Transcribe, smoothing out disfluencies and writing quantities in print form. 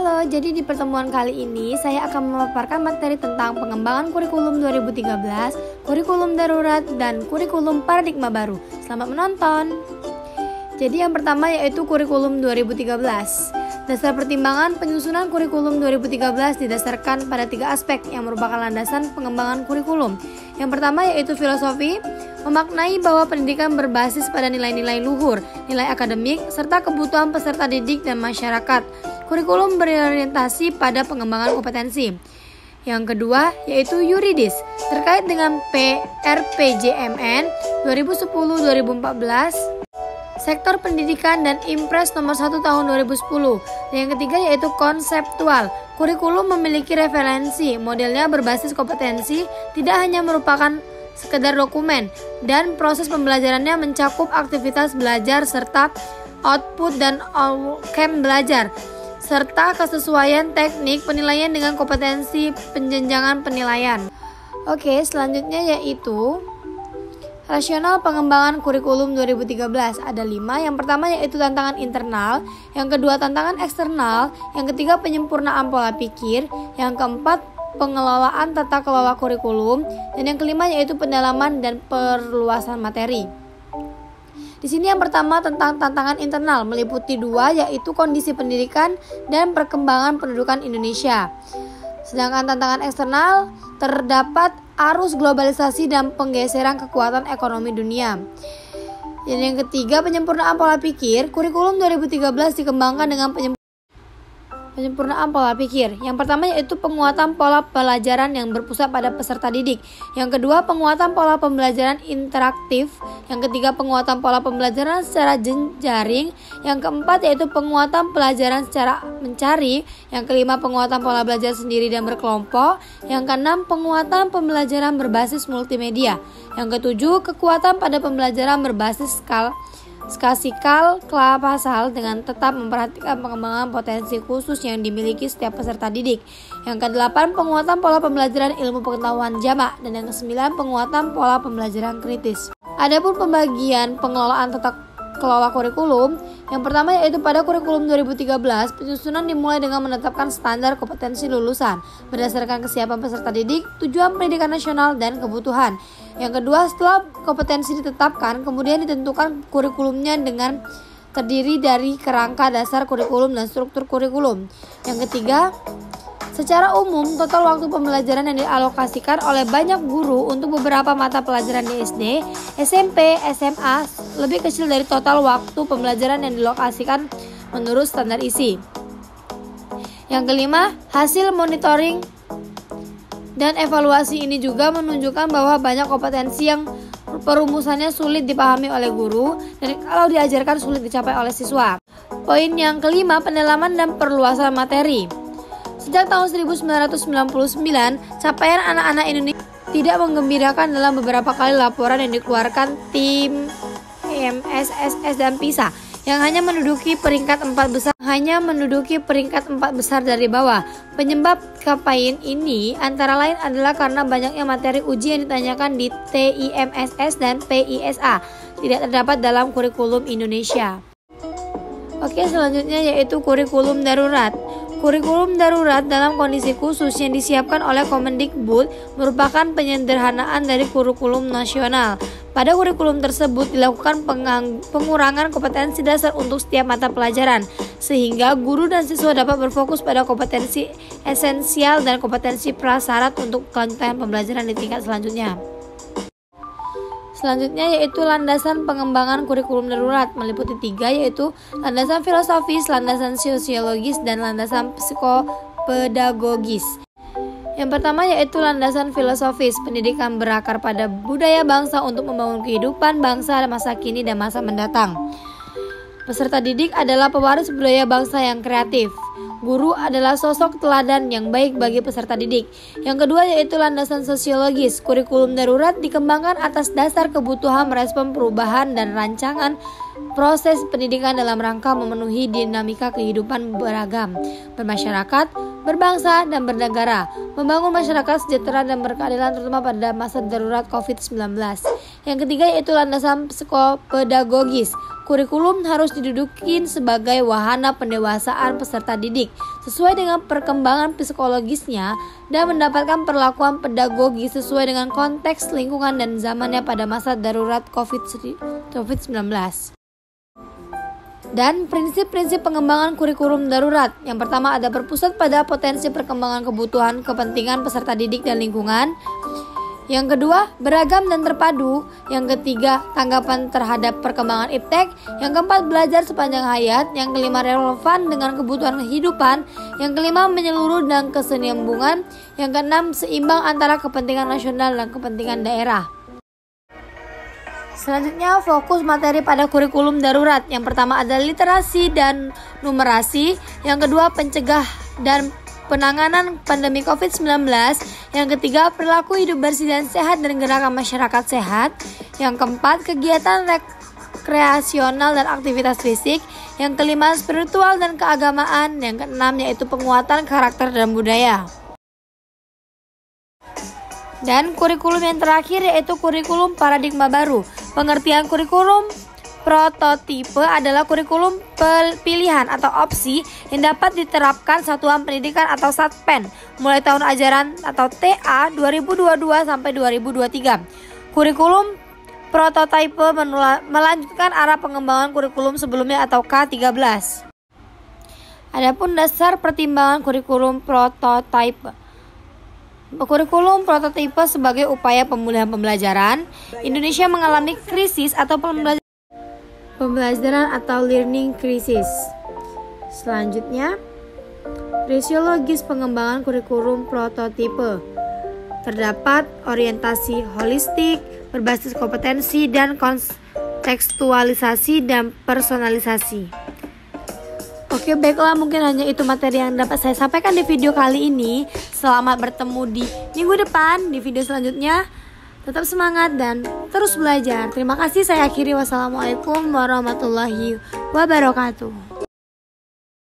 Halo, jadi di pertemuan kali ini saya akan memaparkan materi tentang pengembangan kurikulum 2013, kurikulum darurat, dan kurikulum paradigma baru. Selamat menonton. Jadi yang pertama yaitu kurikulum 2013. Dasar pertimbangan penyusunan kurikulum 2013 didasarkan pada 3 aspek yang merupakan landasan pengembangan kurikulum. Yang pertama yaitu filosofi, memaknai bahwa pendidikan berbasis pada nilai-nilai luhur, nilai akademik, serta kebutuhan peserta didik dan masyarakat. Kurikulum berorientasi pada pengembangan kompetensi. Yang kedua yaitu yuridis, terkait dengan RPJMN 2010-2014, Sektor Pendidikan dan Impres nomor 1 tahun 2010. Dan yang ketiga yaitu konseptual. Kurikulum memiliki referensi, modelnya berbasis kompetensi, tidak hanya merupakan sekedar dokumen, dan proses pembelajarannya mencakup aktivitas belajar serta output dan outcome belajar, serta kesesuaian teknik penilaian dengan kompetensi penjenjangan penilaian. Oke, selanjutnya yaitu rasional pengembangan kurikulum 2013. Ada 5. Yang pertama yaitu tantangan internal, yang kedua tantangan eksternal, yang ketiga penyempurnaan pola pikir, yang keempat pengelolaan tata kelola kurikulum, dan yang kelima yaitu pendalaman dan perluasan materi. Di sini yang pertama tentang tantangan internal, meliputi 2 yaitu kondisi pendidikan dan perkembangan pendudukan Indonesia. Sedangkan tantangan eksternal terdapat arus globalisasi dan penggeseran kekuatan ekonomi dunia. Dan yang ketiga penyempurnaan pola pikir, kurikulum 2013 dikembangkan dengan penyempurnaan pola pikir. Yang pertama yaitu penguatan pola pelajaran yang berpusat pada peserta didik. Yang kedua penguatan pola pembelajaran interaktif. Yang ketiga penguatan pola pembelajaran secara jejaring. Yang keempat yaitu penguatan pelajaran secara mencari. Yang kelima penguatan pola belajar sendiri dan berkelompok. Yang keenam penguatan pembelajaran berbasis multimedia. Yang ketujuh kekuatan pada pembelajaran berbasis skasikal pasal dengan tetap memperhatikan pengembangan potensi khusus yang dimiliki setiap peserta didik. Yang ke-8 penguatan pola pembelajaran ilmu pengetahuan jamak, dan yang ke-9 penguatan pola pembelajaran kritis. Adapun pembagian pengelolaan tata kelola kurikulum, yang pertama yaitu pada kurikulum 2013, penyusunan dimulai dengan menetapkan standar kompetensi lulusan berdasarkan kesiapan peserta didik, tujuan pendidikan nasional, dan kebutuhan. Yang kedua, setelah kompetensi ditetapkan, kemudian ditentukan kurikulumnya dengan terdiri dari kerangka dasar kurikulum dan struktur kurikulum. Yang ketiga, secara umum, total waktu pembelajaran yang dialokasikan oleh banyak guru untuk beberapa mata pelajaran di SD, SMP, SMA lebih kecil dari total waktu pembelajaran yang dilokasikan menurut standar isi. Yang kelima, hasil monitoring dan evaluasi ini juga menunjukkan bahwa banyak kompetensi yang perumusannya sulit dipahami oleh guru dan kalau diajarkan sulit dicapai oleh siswa. Poin yang kelima, pendalaman dan perluasan materi. Sejak tahun 1999, capaian anak-anak Indonesia tidak menggembirakan dalam beberapa kali laporan yang dikeluarkan tim MSSS dan PISA yang hanya menduduki peringkat 4 besar dari bawah. Penyebab capaian ini antara lain adalah karena banyaknya materi uji yang ditanyakan di TIMSS dan PISA tidak terdapat dalam kurikulum Indonesia. Oke, selanjutnya yaitu kurikulum darurat. Kurikulum darurat dalam kondisi khusus yang disiapkan oleh Kemendikbud merupakan penyederhanaan dari kurikulum nasional. Pada kurikulum tersebut dilakukan pengurangan kompetensi dasar untuk setiap mata pelajaran, sehingga guru dan siswa dapat berfokus pada kompetensi esensial dan kompetensi prasyarat untuk kelanjutan pembelajaran di tingkat selanjutnya. Selanjutnya yaitu landasan pengembangan kurikulum darurat, meliputi 3 yaitu landasan filosofis, landasan sosiologis, dan landasan psikopedagogis. Yang pertama yaitu landasan filosofis, pendidikan berakar pada budaya bangsa untuk membangun kehidupan bangsa masa kini dan masa mendatang. Peserta didik adalah pewaris budaya bangsa yang kreatif. Guru adalah sosok teladan yang baik bagi peserta didik. Yang kedua yaitu landasan sosiologis. Kurikulum darurat dikembangkan atas dasar kebutuhan merespon perubahan dan rancangan proses pendidikan dalam rangka memenuhi dinamika kehidupan beragam, bermasyarakat, berbangsa, dan bernegara, membangun masyarakat sejahtera dan berkeadilan terutama pada masa darurat COVID-19. Yang ketiga yaitu landasan psikopedagogis. Kurikulum harus didudukin sebagai wahana pendewasaan peserta didik sesuai dengan perkembangan psikologisnya dan mendapatkan perlakuan pedagogis sesuai dengan konteks lingkungan dan zamannya pada masa darurat COVID-19. Dan prinsip-prinsip pengembangan kurikulum darurat. Yang pertama ada berpusat pada potensi perkembangan kebutuhan kepentingan peserta didik dan lingkungan. Yang kedua, beragam dan terpadu. Yang ketiga, tanggapan terhadap perkembangan iptek. Yang keempat, belajar sepanjang hayat. Yang kelima, relevan dengan kebutuhan kehidupan. Yang kelima, menyeluruh dan kesinambungan. Yang keenam, seimbang antara kepentingan nasional dan kepentingan daerah. Selanjutnya, fokus materi pada kurikulum darurat. Yang pertama adalah literasi dan numerasi. Yang kedua, pencegah dan penanganan pandemi COVID-19. Yang ketiga, perilaku hidup bersih dan sehat dan gerakan masyarakat sehat. Yang keempat, kegiatan rekreasional dan aktivitas fisik. Yang kelima, spiritual dan keagamaan. Yang keenam, yaitu penguatan karakter dan budaya. Dan kurikulum yang terakhir yaitu kurikulum paradigma baru. Pengertian kurikulum prototipe adalah kurikulum pilihan atau opsi yang dapat diterapkan satuan pendidikan atau SATPEN mulai tahun ajaran atau TA 2022 sampai 2023. Kurikulum prototipe melanjutkan arah pengembangan kurikulum sebelumnya atau K13. Adapun dasar pertimbangan kurikulum prototipe. Kurikulum prototipe sebagai upaya pemulihan pembelajaran. Indonesia mengalami krisis atau pembelajaran atau learning crisis. Selanjutnya, fisiologis pengembangan kurikulum prototipe. Terdapat orientasi holistik, berbasis kompetensi dan kontekstualisasi dan personalisasi. Oke, baiklah, mungkin hanya itu materi yang dapat saya sampaikan di video kali ini. Selamat bertemu di minggu depan di video selanjutnya. Tetap semangat dan terus belajar. Terima kasih, saya akhiri. Wassalamualaikum warahmatullahi wabarakatuh.